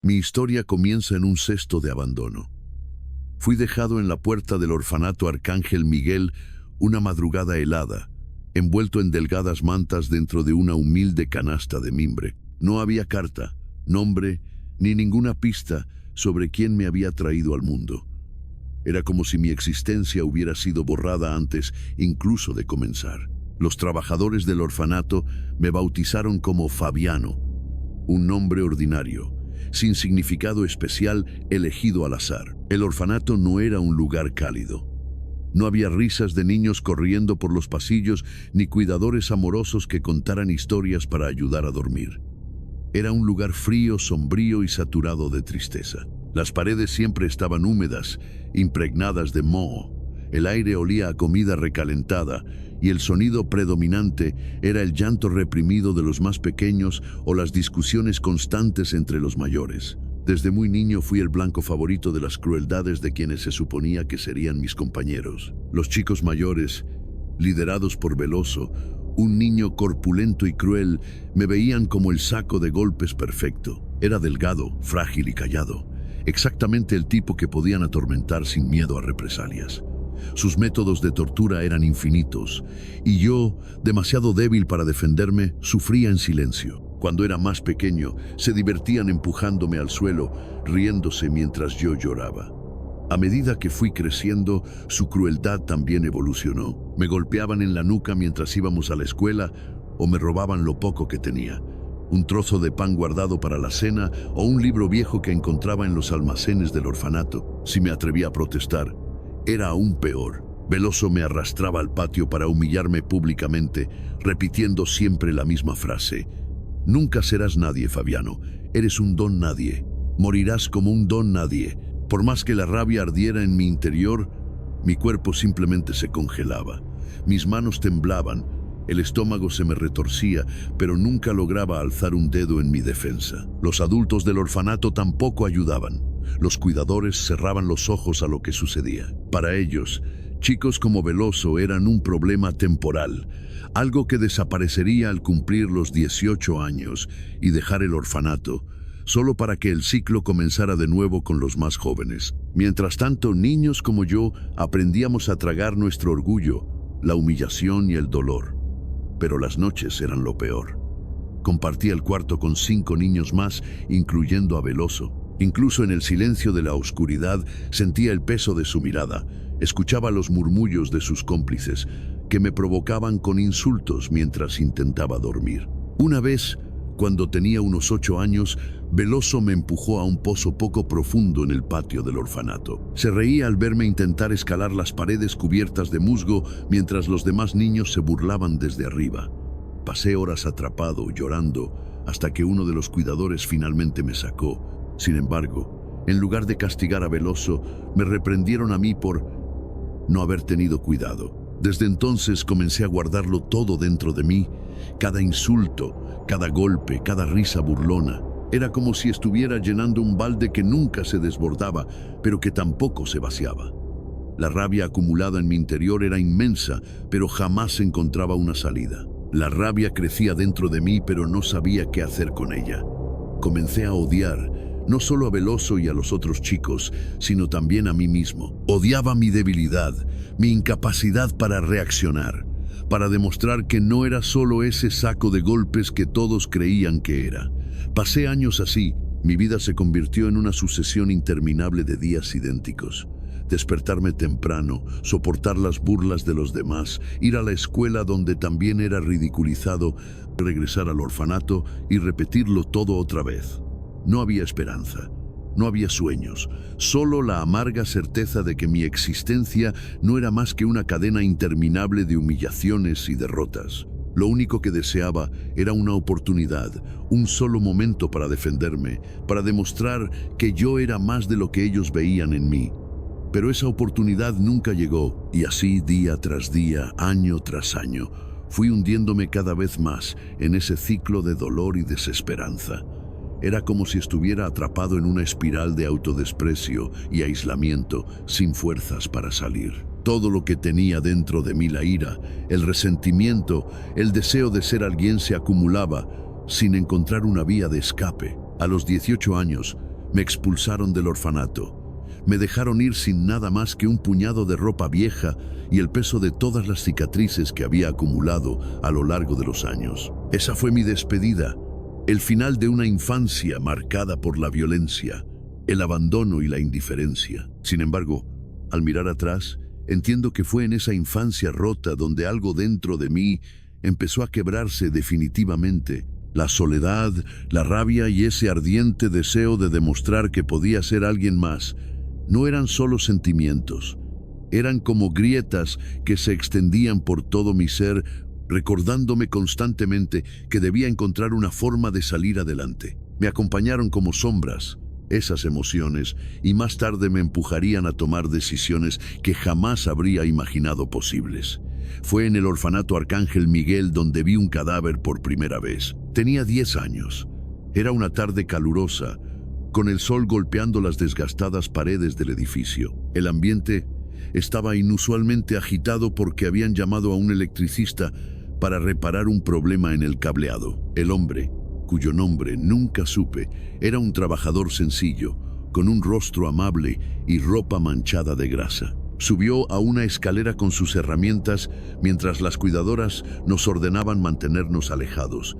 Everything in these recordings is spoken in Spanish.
Mi historia comienza en un cesto de abandono. Fui dejado en la puerta del orfanato Arcángel Miguel una madrugada helada, envuelto en delgadas mantas dentro de una humilde canasta de mimbre. No había carta, nombre, ni ninguna pista sobre quién me había traído al mundo. Era como si mi existencia hubiera sido borrada antes incluso de comenzar. Los trabajadores del orfanato me bautizaron como Fabiano, un nombre ordinario, sin significado especial, elegido al azar. El orfanato no era un lugar cálido. No había risas de niños corriendo por los pasillos, ni cuidadores amorosos que contaran historias para ayudar a dormir. Era un lugar frío, sombrío y saturado de tristeza. Las paredes siempre estaban húmedas, impregnadas de moho. El aire olía a comida recalentada y el sonido predominante era el llanto reprimido de los más pequeños o las discusiones constantes entre los mayores. Desde muy niño fui el blanco favorito de las crueldades de quienes se suponía que serían mis compañeros. Los chicos mayores, liderados por Veloso, un niño corpulento y cruel, me veían como el saco de golpes perfecto. Era delgado, frágil y callado, exactamente el tipo que podían atormentar sin miedo a represalias. Sus métodos de tortura eran infinitos, y yo, demasiado débil para defenderme, sufría en silencio. Cuando era más pequeño, se divertían empujándome al suelo, riéndose mientras yo lloraba. A medida que fui creciendo, su crueldad también evolucionó. Me golpeaban en la nuca mientras íbamos a la escuela, o me robaban lo poco que tenía. Un trozo de pan guardado para la cena, o un libro viejo que encontraba en los almacenes del orfanato. Si me atrevía a protestar, era aún peor. Veloso me arrastraba al patio para humillarme públicamente, repitiendo siempre la misma frase: «Nunca serás nadie, Fabiano. Eres un don nadie. Morirás como un don nadie». Por más que la rabia ardiera en mi interior, mi cuerpo simplemente se congelaba. Mis manos temblaban, el estómago se me retorcía, pero nunca lograba alzar un dedo en mi defensa. Los adultos del orfanato tampoco ayudaban. Los cuidadores cerraban los ojos a lo que sucedía. Para ellos, chicos como Veloso eran un problema temporal, algo que desaparecería al cumplir los 18 años y dejar el orfanato, solo para que el ciclo comenzara de nuevo con los más jóvenes. Mientras tanto, niños como yo aprendíamos a tragar nuestro orgullo, la humillación y el dolor. Pero las noches eran lo peor. Compartía el cuarto con 5 niños más, incluyendo a Veloso. Incluso en el silencio de la oscuridad sentía el peso de su mirada, escuchaba los murmullos de sus cómplices, que me provocaban con insultos mientras intentaba dormir. Una vez, cuando tenía unos 8 años, Veloso me empujó a un pozo poco profundo en el patio del orfanato. Se reía al verme intentar escalar las paredes cubiertas de musgo mientras los demás niños se burlaban desde arriba. Pasé horas atrapado, llorando, hasta que uno de los cuidadores finalmente me sacó. Sin embargo, en lugar de castigar a Veloso, me reprendieron a mí por no haber tenido cuidado. Desde entonces comencé a guardarlo todo dentro de mí, cada insulto, cada golpe, cada risa burlona. Era como si estuviera llenando un balde que nunca se desbordaba, pero que tampoco se vaciaba. La rabia acumulada en mi interior era inmensa, pero jamás encontraba una salida. La rabia crecía dentro de mí, pero no sabía qué hacer con ella. Comencé a odiar, no solo a Veloso y a los otros chicos, sino también a mí mismo. Odiaba mi debilidad, mi incapacidad para reaccionar, para demostrar que no era solo ese saco de golpes que todos creían que era. Pasé años así. Mi vida se convirtió en una sucesión interminable de días idénticos. Despertarme temprano, soportar las burlas de los demás, ir a la escuela donde también era ridiculizado, regresar al orfanato y repetirlo todo otra vez. No había esperanza, no había sueños, solo la amarga certeza de que mi existencia no era más que una cadena interminable de humillaciones y derrotas. Lo único que deseaba era una oportunidad, un solo momento para defenderme, para demostrar que yo era más de lo que ellos veían en mí. Pero esa oportunidad nunca llegó, y así día tras día, año tras año, fui hundiéndome cada vez más en ese ciclo de dolor y desesperanza. Era como si estuviera atrapado en una espiral de autodesprecio y aislamiento, sin fuerzas para salir. Todo lo que tenía dentro de mí, la ira, el resentimiento, el deseo de ser alguien, se acumulaba sin encontrar una vía de escape. A los 18 años, Me expulsaron del orfanato. Me dejaron ir sin nada más que un puñado de ropa vieja y el peso de todas las cicatrices que había acumulado a lo largo de los años. Esa fue mi despedida, el final de una infancia marcada por la violencia, el abandono y la indiferencia. Sin embargo, al mirar atrás, entiendo que fue en esa infancia rota donde algo dentro de mí empezó a quebrarse definitivamente. La soledad, la rabia y ese ardiente deseo de demostrar que podía ser alguien más no eran solo sentimientos, eran como grietas que se extendían por todo mi ser, recordándome constantemente que debía encontrar una forma de salir adelante. Me acompañaron como sombras, esas emociones, y más tarde me empujarían a tomar decisiones que jamás habría imaginado posibles. Fue en el orfanato Arcángel Miguel donde vi un cadáver por primera vez. Tenía 10 años. Era una tarde calurosa, con el sol golpeando las desgastadas paredes del edificio. El ambiente estaba inusualmente agitado porque habían llamado a un electricista para reparar un problema en el cableado. El hombre, cuyo nombre nunca supe, era un trabajador sencillo, con un rostro amable y ropa manchada de grasa. Subió a una escalera con sus herramientas mientras las cuidadoras nos ordenaban mantenernos alejados,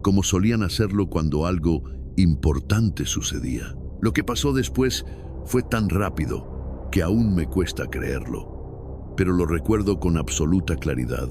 como solían hacerlo cuando algo importante sucedía. Lo que pasó después fue tan rápido que aún me cuesta creerlo, pero lo recuerdo con absoluta claridad,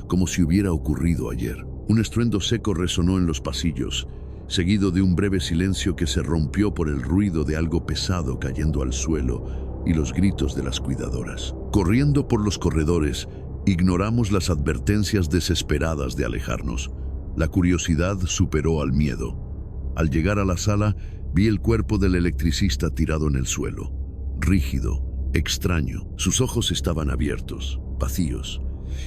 como si hubiera ocurrido ayer. Un estruendo seco resonó en los pasillos, seguido de un breve silencio que se rompió por el ruido de algo pesado cayendo al suelo y los gritos de las cuidadoras. Corriendo por los corredores, ignoramos las advertencias desesperadas de alejarnos. La curiosidad superó al miedo. Al llegar a la sala, vi el cuerpo del electricista tirado en el suelo, rígido, extraño. Sus ojos estaban abiertos, vacíos,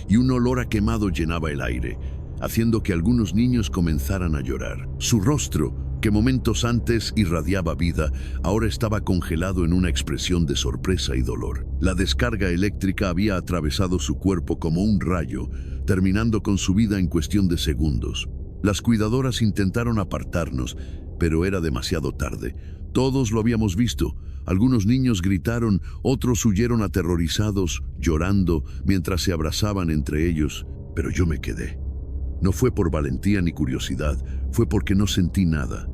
y un olor a quemado llenaba el aire, haciendo que algunos niños comenzaran a llorar. Su rostro, que momentos antes irradiaba vida, ahora estaba congelado en una expresión de sorpresa y dolor. La descarga eléctrica había atravesado su cuerpo como un rayo, terminando con su vida en cuestión de segundos. Las cuidadoras intentaron apartarnos, pero era demasiado tarde. Todos lo habíamos visto. Algunos niños gritaron, otros huyeron aterrorizados, llorando, mientras se abrazaban entre ellos, pero yo me quedé. No fue por valentía ni curiosidad, fue porque no sentí nada.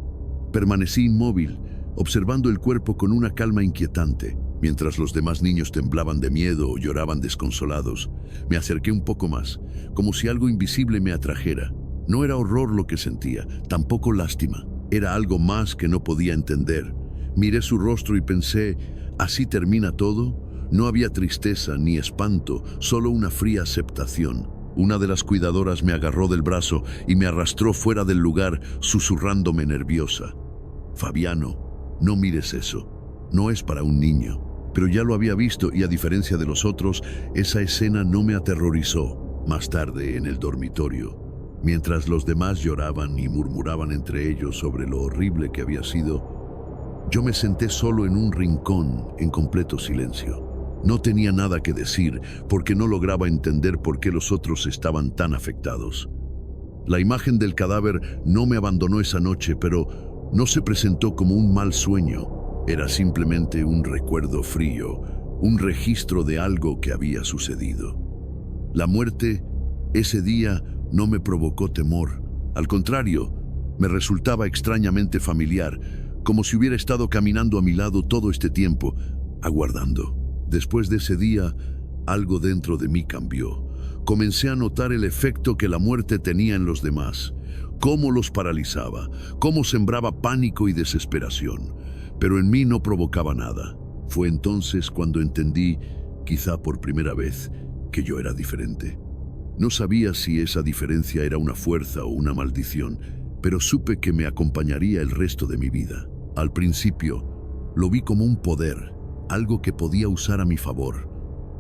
Permanecí inmóvil, observando el cuerpo con una calma inquietante. Mientras los demás niños temblaban de miedo o lloraban desconsolados, me acerqué un poco más, como si algo invisible me atrajera. No era horror lo que sentía, tampoco lástima. Era algo más que no podía entender. Miré su rostro y pensé, ¿así termina todo? No había tristeza ni espanto, solo una fría aceptación. Una de las cuidadoras me agarró del brazo y me arrastró fuera del lugar, susurrándome nerviosa. Fabiano, no mires eso. No es para un niño. Pero ya lo había visto y, a diferencia de los otros, esa escena no me aterrorizó. Más tarde, en el dormitorio, mientras los demás lloraban y murmuraban entre ellos sobre lo horrible que había sido, yo me senté solo en un rincón en completo silencio. No tenía nada que decir porque no lograba entender por qué los otros estaban tan afectados. La imagen del cadáver no me abandonó esa noche, pero no se presentó como un mal sueño. Era simplemente un recuerdo frío, un registro de algo que había sucedido. La muerte, ese día, no me provocó temor. Al contrario, me resultaba extrañamente familiar, como si hubiera estado caminando a mi lado todo este tiempo, aguardando. Después de ese día, algo dentro de mí cambió. Comencé a notar el efecto que la muerte tenía en los demás, cómo los paralizaba, cómo sembraba pánico y desesperación, pero en mí no provocaba nada. Fue entonces cuando entendí, quizá por primera vez, que yo era diferente. No sabía si esa diferencia era una fuerza o una maldición, pero supe que me acompañaría el resto de mi vida. Al principio, lo vi como un poder, algo que podía usar a mi favor.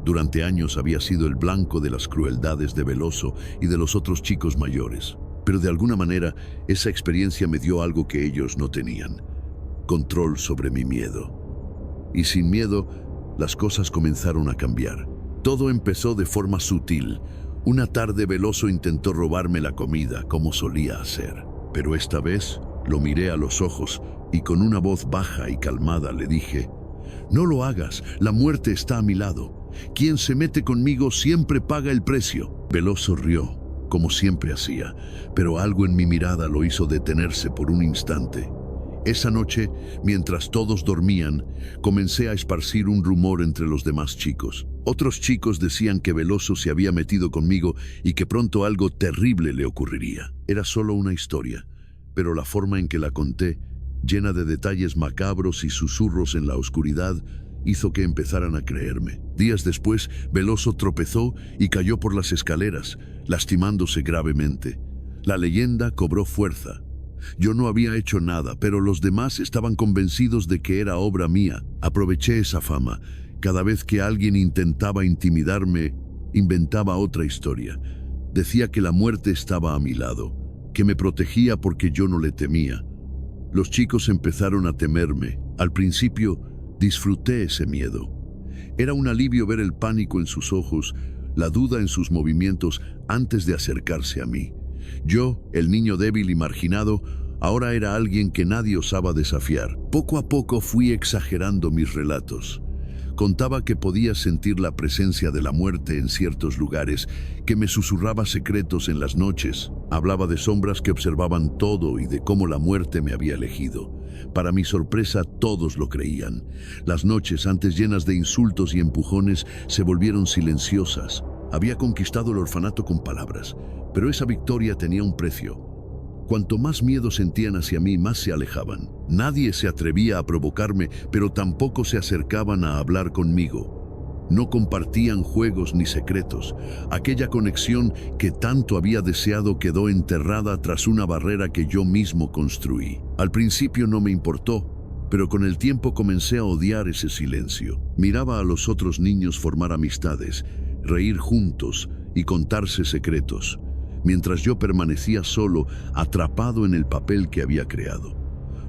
Durante años había sido el blanco de las crueldades de Veloso y de los otros chicos mayores, pero de alguna manera esa experiencia me dio algo que ellos no tenían: control sobre mi miedo. Y sin miedo, las cosas comenzaron a cambiar. Todo empezó de forma sutil. Una tarde Veloso intentó robarme la comida, como solía hacer. Pero esta vez lo miré a los ojos y con una voz baja y calmada le dije: «No lo hagas, la muerte está a mi lado. Quien se mete conmigo siempre paga el precio». Veloso rió, como siempre hacía, pero algo en mi mirada lo hizo detenerse por un instante. Esa noche, mientras todos dormían, comencé a esparcir un rumor entre los demás chicos. Otros chicos decían que Veloso se había metido conmigo y que pronto algo terrible le ocurriría. Era solo una historia, pero la forma en que la conté, llena de detalles macabros y susurros en la oscuridad, hizo que empezaran a creerme. Días después, Veloso tropezó y cayó por las escaleras, lastimándose gravemente. La leyenda cobró fuerza. Yo no había hecho nada, pero los demás estaban convencidos de que era obra mía. Aproveché esa fama. Cada vez que alguien intentaba intimidarme, inventaba otra historia. Decía que la muerte estaba a mi lado, que me protegía porque yo no le temía. Los chicos empezaron a temerme. Al principio, disfruté ese miedo. Era un alivio ver el pánico en sus ojos, la duda en sus movimientos antes de acercarse a mí. Yo, el niño débil y marginado, ahora era alguien que nadie osaba desafiar. Poco a poco fui exagerando mis relatos. Contaba que podía sentir la presencia de la muerte en ciertos lugares, que me susurraba secretos en las noches. Hablaba de sombras que observaban todo y de cómo la muerte me había elegido. Para mi sorpresa, todos lo creían. Las noches, antes llenas de insultos y empujones, se volvieron silenciosas. Había conquistado el orfanato con palabras, pero esa victoria tenía un precio. Cuanto más miedo sentían hacia mí, más se alejaban. Nadie se atrevía a provocarme, pero tampoco se acercaban a hablar conmigo. No compartían juegos ni secretos. Aquella conexión que tanto había deseado quedó enterrada tras una barrera que yo mismo construí. Al principio no me importó, pero con el tiempo comencé a odiar ese silencio. Miraba a los otros niños formar amistades, reír juntos y contarse secretos, mientras yo permanecía solo, atrapado en el papel que había creado.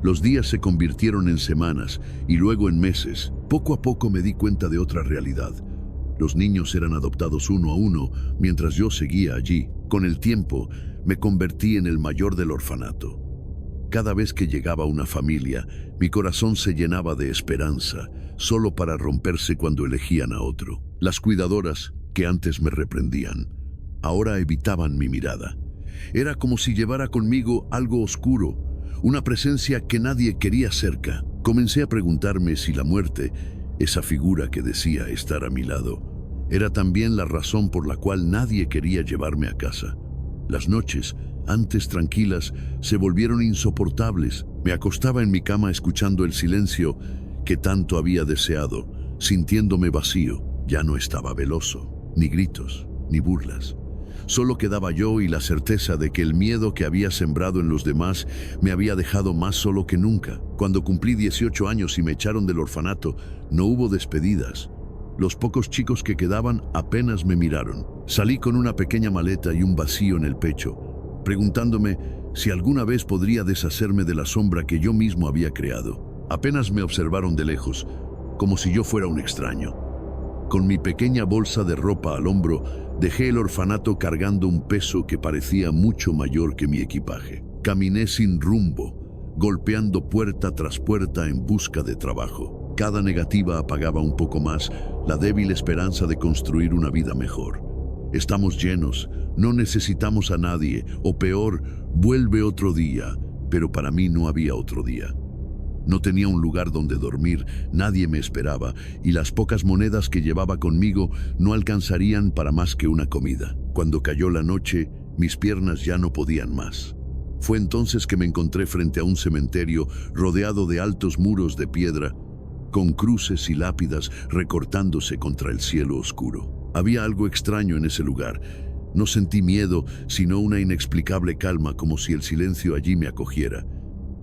Los días se convirtieron en semanas y luego en meses. Poco a poco me di cuenta de otra realidad. Los niños eran adoptados uno a uno, mientras yo seguía allí. Con el tiempo, me convertí en el mayor del orfanato. Cada vez que llegaba una familia, mi corazón se llenaba de esperanza, solo para romperse cuando elegían a otro. Las cuidadoras, que antes me reprendían, ahora evitaban mi mirada. Era como si llevara conmigo algo oscuro, una presencia que nadie quería cerca. Comencé a preguntarme si la muerte, esa figura que decía estar a mi lado, era también la razón por la cual nadie quería llevarme a casa. Las noches, antes tranquilas, se volvieron insoportables. Me acostaba en mi cama escuchando el silencio que tanto había deseado, sintiéndome vacío. Ya no estaba Veloso, ni gritos, ni burlas. Solo quedaba yo y la certeza de que el miedo que había sembrado en los demás me había dejado más solo que nunca. Cuando cumplí 18 años y me echaron del orfanato, no hubo despedidas. Los pocos chicos que quedaban apenas me miraron. Salí con una pequeña maleta y un vacío en el pecho, preguntándome si alguna vez podría deshacerme de la sombra que yo mismo había creado. Apenas me observaron de lejos, como si yo fuera un extraño. Con mi pequeña bolsa de ropa al hombro, dejé el orfanato cargando un peso que parecía mucho mayor que mi equipaje. Caminé sin rumbo, golpeando puerta tras puerta en busca de trabajo. Cada negativa apagaba un poco más la débil esperanza de construir una vida mejor. Estamos llenos, no necesitamos a nadie, o peor, vuelve otro día, pero para mí no había otro día. No tenía un lugar donde dormir, nadie me esperaba, y las pocas monedas que llevaba conmigo no alcanzarían para más que una comida. Cuando cayó la noche, mis piernas ya no podían más. Fue entonces que me encontré frente a un cementerio rodeado de altos muros de piedra, con cruces y lápidas recortándose contra el cielo oscuro. Había algo extraño en ese lugar. No sentí miedo, sino una inexplicable calma, como si el silencio allí me acogiera.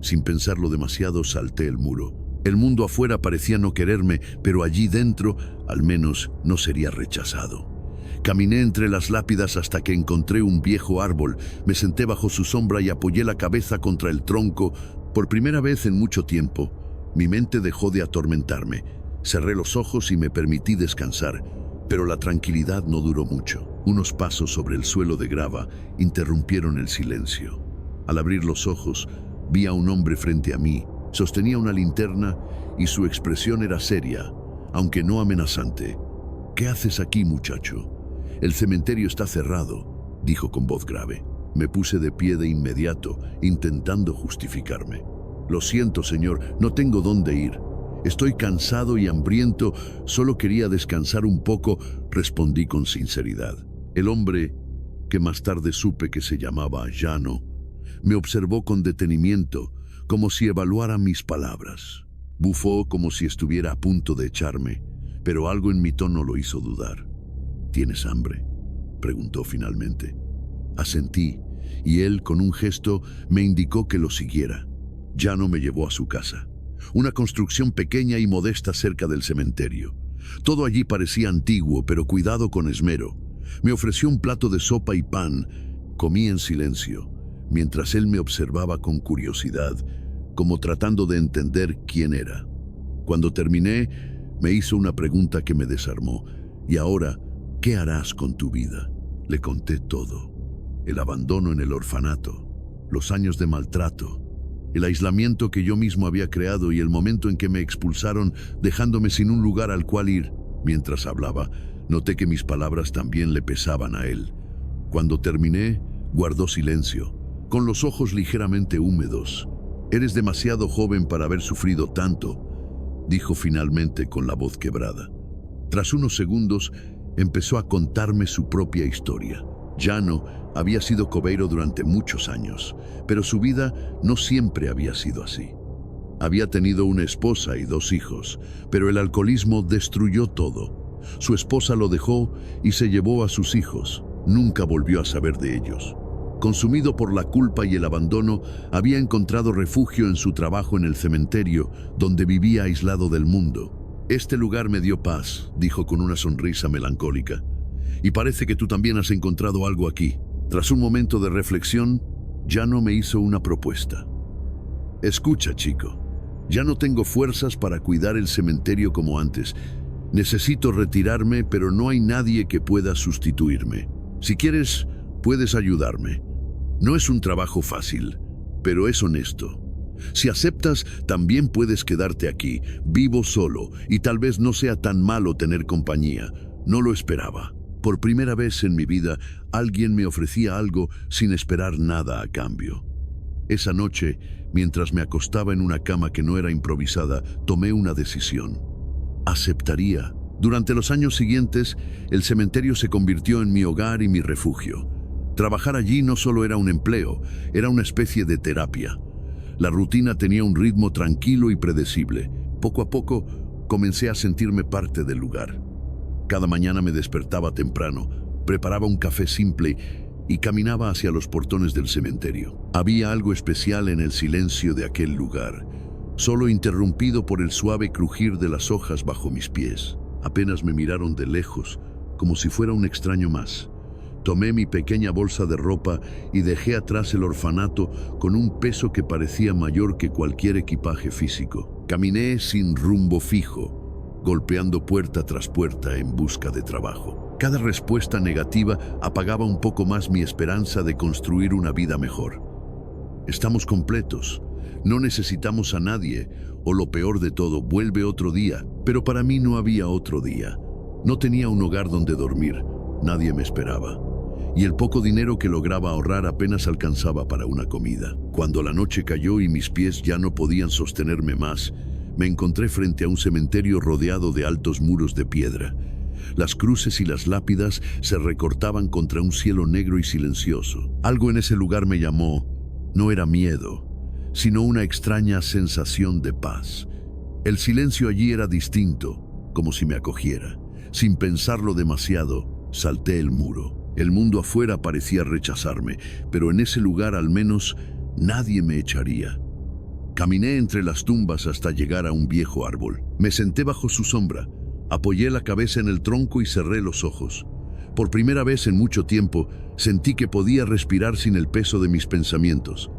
Sin pensarlo demasiado, salté el muro. El mundo afuera parecía no quererme, pero allí dentro, al menos, no sería rechazado. Caminé entre las lápidas hasta que encontré un viejo árbol. Me senté bajo su sombra y apoyé la cabeza contra el tronco. Por primera vez en mucho tiempo, mi mente dejó de atormentarme. Cerré los ojos y me permití descansar, pero la tranquilidad no duró mucho. Unos pasos sobre el suelo de grava interrumpieron el silencio. Al abrir los ojos, vi a un hombre frente a mí, Sostenía una linterna y su expresión era seria, aunque no amenazante. «¿Qué haces aquí, muchacho? El cementerio está cerrado», dijo con voz grave. Me puse de pie de inmediato, intentando justificarme. «Lo siento, señor, no tengo dónde ir. Estoy cansado y hambriento, solo quería descansar un poco», respondí con sinceridad. El hombre, que más tarde supe que se llamaba Llano, me observó con detenimiento, como si evaluara mis palabras. Bufó como si estuviera a punto de echarme, pero algo en mi tono lo hizo dudar. «¿Tienes hambre?», preguntó finalmente. Asentí, y él, con un gesto, me indicó que lo siguiera. Llano me llevó a su casa, una construcción pequeña y modesta cerca del cementerio. Todo allí parecía antiguo, pero cuidado con esmero. Me ofreció un plato de sopa y pan. Comí en silencio, mientras él me observaba con curiosidad, como tratando de entender quién era. Cuando terminé, me hizo una pregunta que me desarmó. «¿Y ahora qué harás con tu vida?». Le conté todo. El abandono en el orfanato, los años de maltrato, el aislamiento que yo mismo había creado y el momento en que me expulsaron, dejándome sin un lugar al cual ir. Mientras hablaba, noté que mis palabras también le pesaban a él. Cuando terminé, guardó silencio, con los ojos ligeramente húmedos. «Eres demasiado joven para haber sufrido tanto», dijo finalmente con la voz quebrada. Tras unos segundos, empezó a contarme su propia historia. Llano había sido cobeiro durante muchos años, pero su vida no siempre había sido así. Había tenido una esposa y 2 hijos, pero el alcoholismo destruyó todo. Su esposa lo dejó y se llevó a sus hijos. Nunca volvió a saber de ellos. Consumido por la culpa y el abandono, había encontrado refugio en su trabajo en el cementerio, donde vivía aislado del mundo. «Este lugar me dio paz», dijo con una sonrisa melancólica. «Y parece que tú también has encontrado algo aquí». Tras un momento de reflexión, Llano me hizo una propuesta. «Escucha, chico, ya no tengo fuerzas para cuidar el cementerio como antes. Necesito retirarme, pero no hay nadie que pueda sustituirme. Si quieres, puedes ayudarme. No es un trabajo fácil, pero es honesto. Si aceptas, también puedes quedarte aquí. Vivo solo, y tal vez no sea tan malo tener compañía». No lo esperaba. Por primera vez en mi vida, alguien me ofrecía algo sin esperar nada a cambio. Esa noche, mientras me acostaba en una cama que no era improvisada, tomé una decisión. Aceptaría. Durante los años siguientes, el cementerio se convirtió en mi hogar y mi refugio. Trabajar allí no solo era un empleo, era una especie de terapia. La rutina tenía un ritmo tranquilo y predecible. Poco a poco, comencé a sentirme parte del lugar. Cada mañana me despertaba temprano, preparaba un café simple y caminaba hacia los portones del cementerio. Había algo especial en el silencio de aquel lugar, solo interrumpido por el suave crujir de las hojas bajo mis pies. Apenas me miraron de lejos, como si fuera un extraño más. Tomé mi pequeña bolsa de ropa y dejé atrás el orfanato con un peso que parecía mayor que cualquier equipaje físico. Caminé sin rumbo fijo, golpeando puerta tras puerta en busca de trabajo. Cada respuesta negativa apagaba un poco más mi esperanza de construir una vida mejor. Estamos completos, no necesitamos a nadie, o lo peor de todo, vuelve otro día. Pero para mí no había otro día. No tenía un hogar donde dormir, nadie me esperaba. Y el poco dinero que lograba ahorrar apenas alcanzaba para una comida. Cuando la noche cayó y mis pies ya no podían sostenerme más, me encontré frente a un cementerio rodeado de altos muros de piedra. Las cruces y las lápidas se recortaban contra un cielo negro y silencioso. Algo en ese lugar me llamó. No era miedo, sino una extraña sensación de paz. El silencio allí era distinto, como si me acogiera. Sin pensarlo demasiado, salté el muro. El mundo afuera parecía rechazarme, pero en ese lugar al menos nadie me echaría. Caminé entre las tumbas hasta llegar a un viejo árbol. Me senté bajo su sombra, apoyé la cabeza en el tronco y cerré los ojos. Por primera vez en mucho tiempo, sentí que podía respirar sin el peso de mis pensamientos.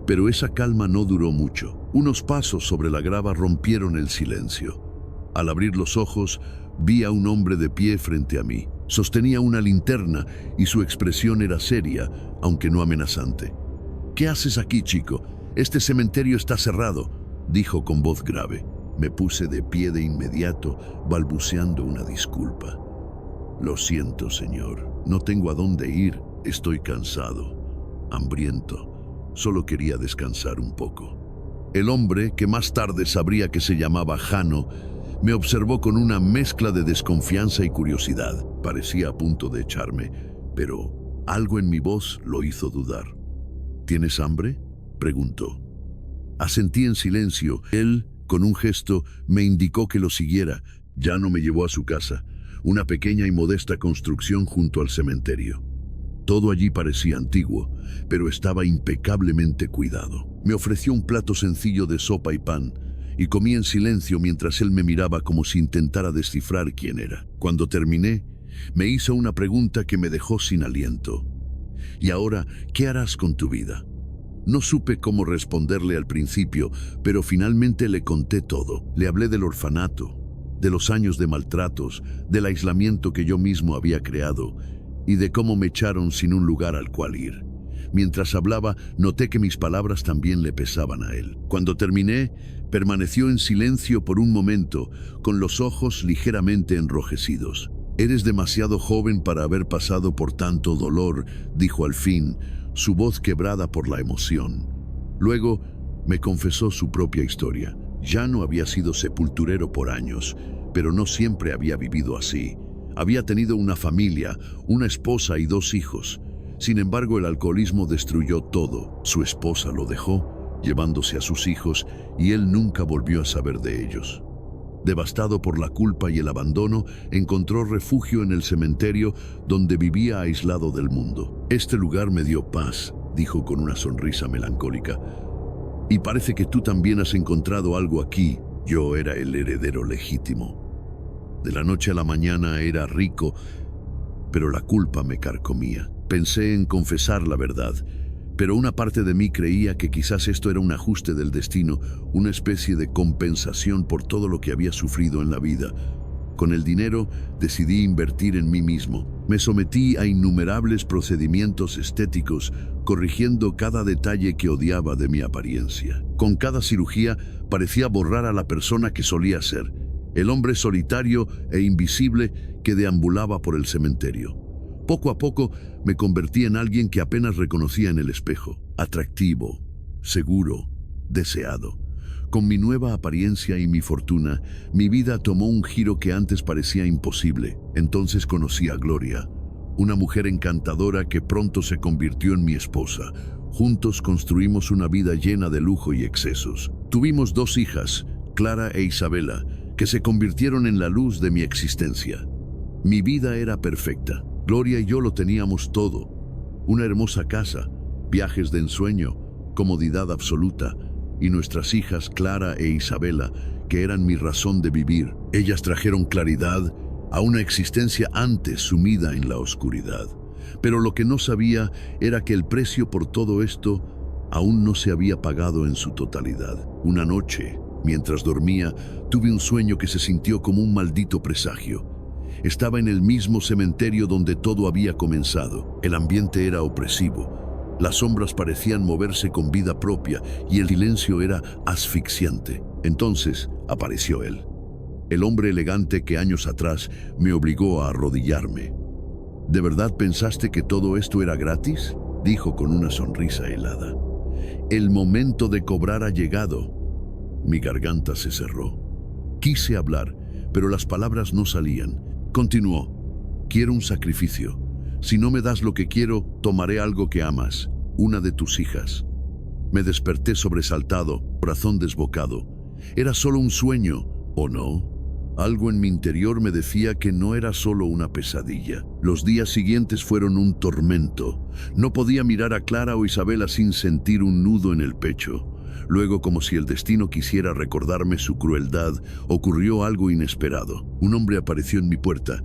Pero esa calma no duró mucho. Unos pasos sobre la grava rompieron el silencio. Al abrir los ojos, vi a un hombre de pie frente a mí. Sostenía una linterna y su expresión era seria, aunque no amenazante. «¿Qué haces aquí, chico? Este cementerio está cerrado», dijo con voz grave. Me puse de pie de inmediato, balbuceando una disculpa. Lo siento, señor. No tengo a dónde ir. Estoy cansado, hambriento. Solo quería descansar un poco. El hombre, que más tarde sabría que se llamaba Jano, me observó con una mezcla de desconfianza y curiosidad. Parecía a punto de echarme, pero algo en mi voz lo hizo dudar. ¿Tienes hambre?, preguntó. Asentí en silencio. Él, con un gesto, me indicó que lo siguiera. Jano me llevó a su casa, una pequeña y modesta construcción junto al cementerio. Todo allí parecía antiguo, pero estaba impecablemente cuidado. Me ofreció un plato sencillo de sopa y pan, y comí en silencio mientras él me miraba como si intentara descifrar quién era. Cuando terminé, me hizo una pregunta que me dejó sin aliento. ¿Y ahora qué harás con tu vida? No supe cómo responderle al principio, pero finalmente le conté todo. Le hablé del orfanato, de los años de maltratos, del aislamiento que yo mismo había creado y de cómo me echaron sin un lugar al cual ir. Mientras hablaba, noté que mis palabras también le pesaban a él. Cuando terminé, permaneció en silencio por un momento, con los ojos ligeramente enrojecidos. «Eres demasiado joven para haber pasado por tanto dolor», dijo al fin, su voz quebrada por la emoción. Luego me confesó su propia historia. Jano había sido sepulturero por años, pero no siempre había vivido así. Había tenido una familia, una esposa y 2 hijos. Sin embargo, el alcoholismo destruyó todo. Su esposa lo dejó, llevándose a sus hijos, y él nunca volvió a saber de ellos. Devastado por la culpa y el abandono, encontró refugio en el cementerio donde vivía aislado del mundo. «Este lugar me dio paz», dijo con una sonrisa melancólica. «Y parece que tú también has encontrado algo aquí». Yo era el heredero legítimo. De la noche a la mañana era rico, pero la culpa me carcomía. Pensé en confesar la verdad, pero una parte de mí creía que quizás esto era un ajuste del destino, una especie de compensación por todo lo que había sufrido en la vida. Con el dinero decidí invertir en mí mismo. Me sometí a innumerables procedimientos estéticos, corrigiendo cada detalle que odiaba de mi apariencia. Con cada cirugía parecía borrar a la persona que solía ser, el hombre solitario e invisible que deambulaba por el cementerio. Poco a poco me convertí en alguien que apenas reconocía en el espejo. Atractivo, seguro, deseado. Con mi nueva apariencia y mi fortuna, mi vida tomó un giro que antes parecía imposible. Entonces conocí a Gloria, una mujer encantadora que pronto se convirtió en mi esposa. Juntos construimos una vida llena de lujo y excesos. Tuvimos 2 hijas, Clara e Isabela, que se convirtieron en la luz de mi existencia. Mi vida era perfecta. Gloria y yo lo teníamos todo. Una hermosa casa, viajes de ensueño, comodidad absoluta, y nuestras hijas Clara e Isabela, que eran mi razón de vivir. Ellas trajeron claridad a una existencia antes sumida en la oscuridad. Pero lo que no sabía era que el precio por todo esto aún no se había pagado en su totalidad. Una noche, mientras dormía, tuve un sueño que se sintió como un maldito presagio. Estaba en el mismo cementerio donde todo había comenzado. El ambiente era opresivo. Las sombras parecían moverse con vida propia y el silencio era asfixiante. Entonces apareció él, el hombre elegante que años atrás me obligó a arrodillarme. ¿De verdad pensaste que todo esto era gratis?, dijo con una sonrisa helada. El momento de cobrar ha llegado. Mi garganta se cerró. Quise hablar, pero las palabras no salían. Continuó. Quiero un sacrificio. Si no me das lo que quiero, tomaré algo que amas, una de tus hijas. Me desperté sobresaltado, corazón desbocado. ¿Era solo un sueño o no? Algo en mi interior me decía que no era solo una pesadilla. Los días siguientes fueron un tormento. No podía mirar a Clara o Isabela sin sentir un nudo en el pecho. Luego, como si el destino quisiera recordarme su crueldad, ocurrió algo inesperado. Un hombre apareció en mi puerta.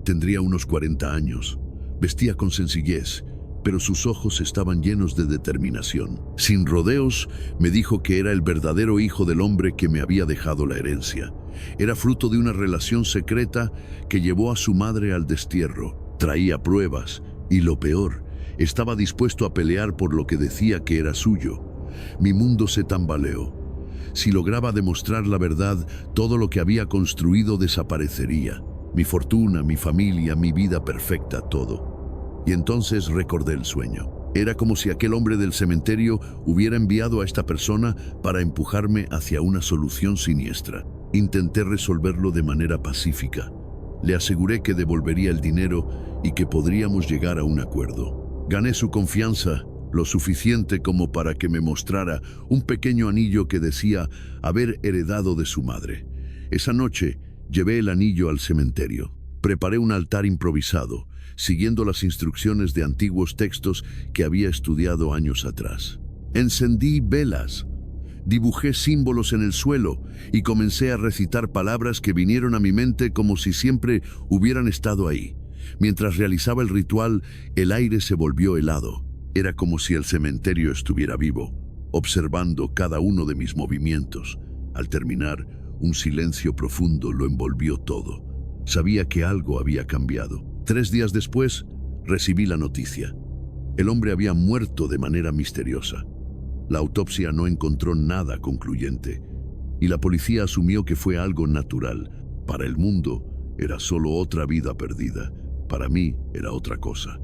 Tendría unos 40 años. Vestía con sencillez, pero sus ojos estaban llenos de determinación. Sin rodeos, me dijo que era el verdadero hijo del hombre que me había dejado la herencia. Era fruto de una relación secreta que llevó a su madre al destierro. Traía pruebas, y lo peor, estaba dispuesto a pelear por lo que decía que era suyo. Mi mundo se tambaleó. Si lograba demostrar la verdad, todo lo que había construido desaparecería. Mi fortuna, mi familia, mi vida perfecta, todo. Y entonces recordé el sueño. Era como si aquel hombre del cementerio hubiera enviado a esta persona para empujarme hacia una solución siniestra. Intenté resolverlo de manera pacífica. Le aseguré que devolvería el dinero y que podríamos llegar a un acuerdo. Gané su confianza, lo suficiente como para que me mostrara un pequeño anillo que decía haber heredado de su madre. Esa noche llevé el anillo al cementerio. Preparé un altar improvisado, siguiendo las instrucciones de antiguos textos que había estudiado años atrás. Encendí velas, dibujé símbolos en el suelo y comencé a recitar palabras que vinieron a mi mente como si siempre hubieran estado ahí. Mientras realizaba el ritual, el aire se volvió helado. Era como si el cementerio estuviera vivo, observando cada uno de mis movimientos. Al terminar, un silencio profundo lo envolvió todo. Sabía que algo había cambiado. 3 días después, recibí la noticia. El hombre había muerto de manera misteriosa. La autopsia no encontró nada concluyente, y la policía asumió que fue algo natural. Para el mundo, era solo otra vida perdida. Para mí, era otra cosa.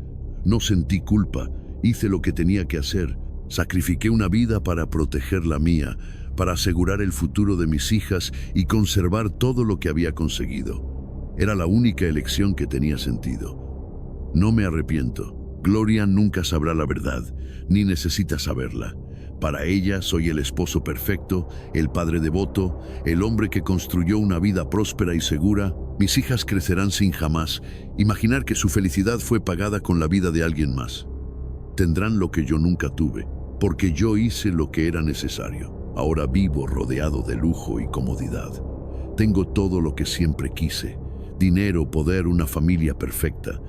No sentí culpa. Hice lo que tenía que hacer. Sacrifiqué una vida para proteger la mía, para asegurar el futuro de mis hijas y conservar todo lo que había conseguido. Era la única elección que tenía sentido. No me arrepiento. Gloria nunca sabrá la verdad, ni necesita saberla. Para ella soy el esposo perfecto, el padre devoto, el hombre que construyó una vida próspera y segura. Mis hijas crecerán sin jamás imaginar que su felicidad fue pagada con la vida de alguien más. Tendrán lo que yo nunca tuve, porque yo hice lo que era necesario. Ahora vivo rodeado de lujo y comodidad. Tengo todo lo que siempre quise: dinero, poder, una familia perfecta.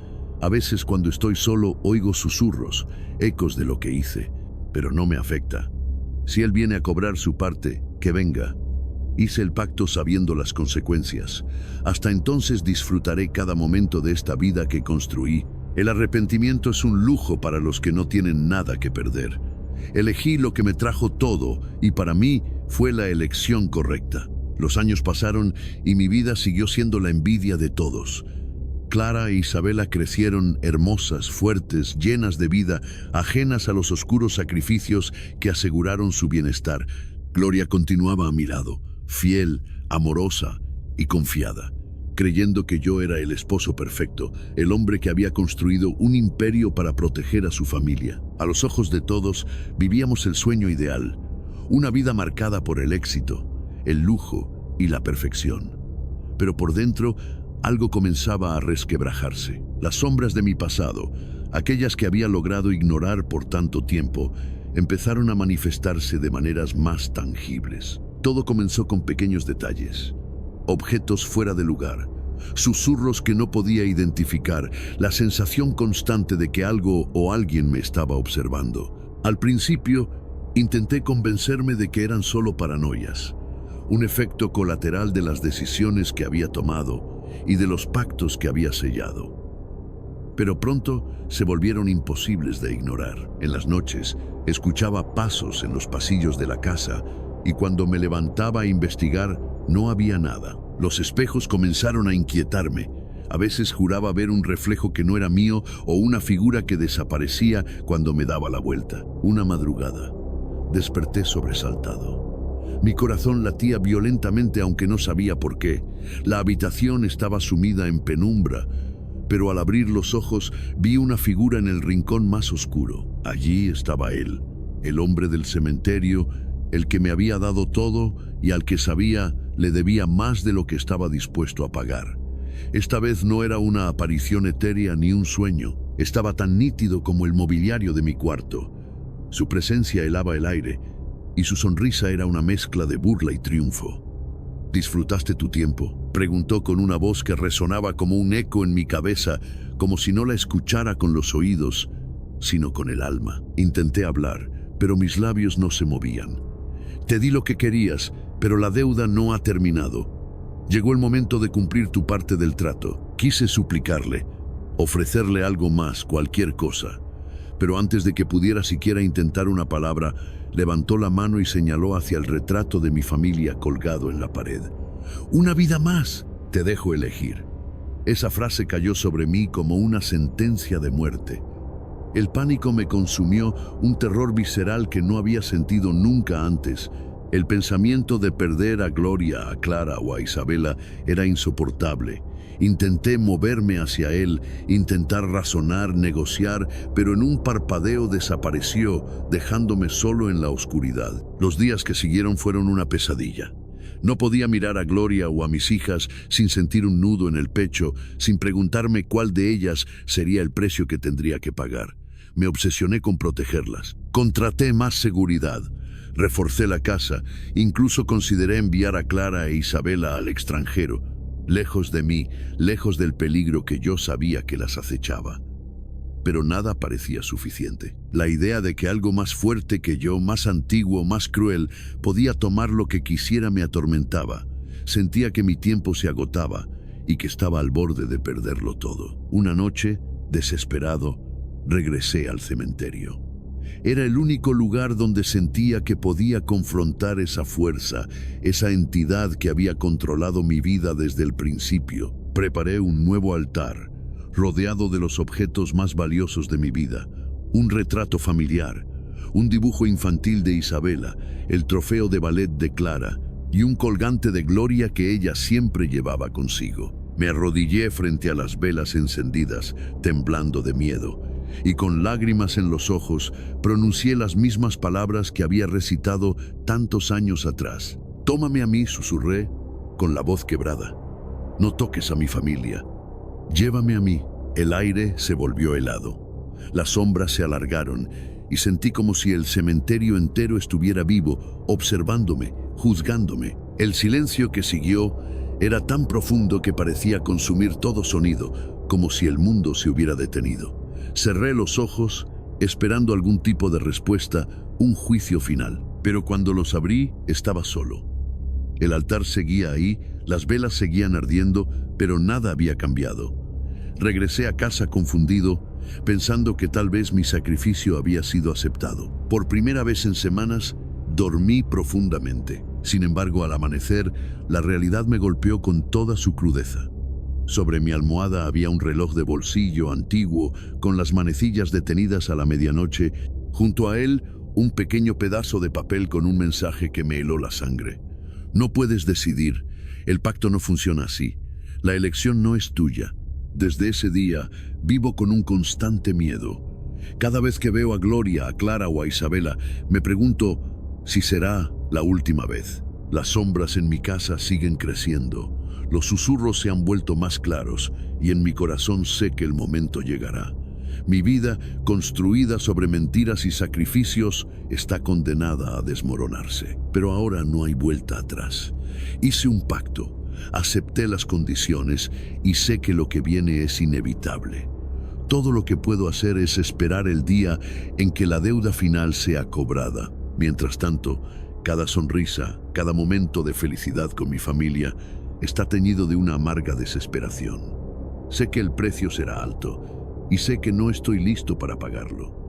A veces cuando estoy solo oigo susurros, ecos de lo que hice, pero no me afecta. Si él viene a cobrar su parte, que venga. Hice el pacto sabiendo las consecuencias. Hasta entonces disfrutaré cada momento de esta vida que construí. El arrepentimiento es un lujo para los que no tienen nada que perder. Elegí lo que me trajo todo y para mí fue la elección correcta. Los años pasaron y mi vida siguió siendo la envidia de todos. Clara e Isabela crecieron hermosas, fuertes, llenas de vida, ajenas a los oscuros sacrificios que aseguraron su bienestar. Gloria continuaba a mi lado, fiel, amorosa y confiada, creyendo que yo era el esposo perfecto, el hombre que había construido un imperio para proteger a su familia. A los ojos de todos, vivíamos el sueño ideal, una vida marcada por el éxito, el lujo y la perfección. Pero por dentro, algo comenzaba a resquebrajarse. Las sombras de mi pasado, aquellas que había logrado ignorar por tanto tiempo, empezaron a manifestarse de maneras más tangibles. Todo comenzó con pequeños detalles. Objetos fuera de lugar, susurros que no podía identificar, la sensación constante de que algo o alguien me estaba observando. Al principio, intenté convencerme de que eran solo paranoias, un efecto colateral de las decisiones que había tomado y de los pactos que había sellado. Pero pronto se volvieron imposibles de ignorar. En las noches, escuchaba pasos en los pasillos de la casa y cuando me levantaba a investigar, no había nada. Los espejos comenzaron a inquietarme. A veces juraba ver un reflejo que no era mío o una figura que desaparecía cuando me daba la vuelta. Una madrugada, desperté sobresaltado. Mi corazón latía violentamente aunque no sabía por qué. La habitación estaba sumida en penumbra, pero al abrir los ojos vi una figura en el rincón más oscuro. Allí estaba él, el hombre del cementerio, el que me había dado todo y al que sabía le debía más de lo que estaba dispuesto a pagar. Esta vez no era una aparición etérea ni un sueño. Estaba tan nítido como el mobiliario de mi cuarto. Su presencia helaba el aire y su sonrisa era una mezcla de burla y triunfo. ¿Disfrutaste tu tiempo?, preguntó con una voz que resonaba como un eco en mi cabeza, como si no la escuchara con los oídos, sino con el alma. Intenté hablar, pero mis labios no se movían. Te di lo que querías, pero la deuda no ha terminado. Llegó el momento de cumplir tu parte del trato. Quise suplicarle, ofrecerle algo más, cualquier cosa. pero antes de que pudiera siquiera intentar una palabra, levantó la mano y señaló hacia el retrato de mi familia colgado en la pared. «Una vida más, te dejo elegir». Esa frase cayó sobre mí como una sentencia de muerte. El pánico me consumió, un terror visceral que no había sentido nunca antes. El pensamiento de perder a Gloria, a Clara o a Isabela era insoportable. Intenté moverme hacia él, intentar razonar, negociar, pero en un parpadeo desapareció, dejándome solo en la oscuridad. Los días que siguieron fueron una pesadilla. No podía mirar a Gloria o a mis hijas sin sentir un nudo en el pecho, sin preguntarme cuál de ellas sería el precio que tendría que pagar. Me obsesioné con protegerlas. Contraté más seguridad. Reforcé la casa. Incluso consideré enviar a Clara e Isabela al extranjero, lejos de mí, lejos del peligro que yo sabía que las acechaba. Pero nada parecía suficiente. La idea de que algo más fuerte que yo, más antiguo, más cruel, podía tomar lo que quisiera me atormentaba. Sentía que mi tiempo se agotaba y que estaba al borde de perderlo todo. Una noche, desesperado, regresé al cementerio. Era el único lugar donde sentía que podía confrontar esa fuerza, esa entidad que había controlado mi vida desde el principio. Preparé un nuevo altar, rodeado de los objetos más valiosos de mi vida, un retrato familiar, un dibujo infantil de Isabela, el trofeo de ballet de Clara y un colgante de Gloria que ella siempre llevaba consigo. Me arrodillé frente a las velas encendidas, temblando de miedo, y con lágrimas en los ojos pronuncié las mismas palabras que había recitado tantos años atrás. «Tómame a mí», susurré, con la voz quebrada. «No toques a mi familia. Llévame a mí». El aire se volvió helado. Las sombras se alargaron y sentí como si el cementerio entero estuviera vivo, observándome, juzgándome. El silencio que siguió era tan profundo que parecía consumir todo sonido, como si el mundo se hubiera detenido. Cerré los ojos, esperando algún tipo de respuesta, un juicio final. Pero cuando los abrí, estaba solo. El altar seguía ahí, las velas seguían ardiendo, pero nada había cambiado. Regresé a casa confundido, pensando que tal vez mi sacrificio había sido aceptado. Por primera vez en semanas, dormí profundamente. Sin embargo, al amanecer, la realidad me golpeó con toda su crudeza. Sobre mi almohada había un reloj de bolsillo antiguo, con las manecillas detenidas a la medianoche. Junto a él, un pequeño pedazo de papel con un mensaje que me heló la sangre. «No puedes decidir. El pacto no funciona así. La elección no es tuya». Desde ese día, vivo con un constante miedo. Cada vez que veo a Gloria, a Clara o a Isabela, me pregunto si será la última vez. Las sombras en mi casa siguen creciendo. Los susurros se han vuelto más claros y en mi corazón sé que el momento llegará. Mi vida, construida sobre mentiras y sacrificios, está condenada a desmoronarse. Pero ahora no hay vuelta atrás. Hice un pacto. Acepté las condiciones y sé que lo que viene es inevitable. Todo lo que puedo hacer es esperar el día en que la deuda final sea cobrada. Mientras tanto, cada sonrisa, cada momento de felicidad con mi familia está teñido de una amarga desesperación. Sé que el precio será alto y sé que no estoy listo para pagarlo.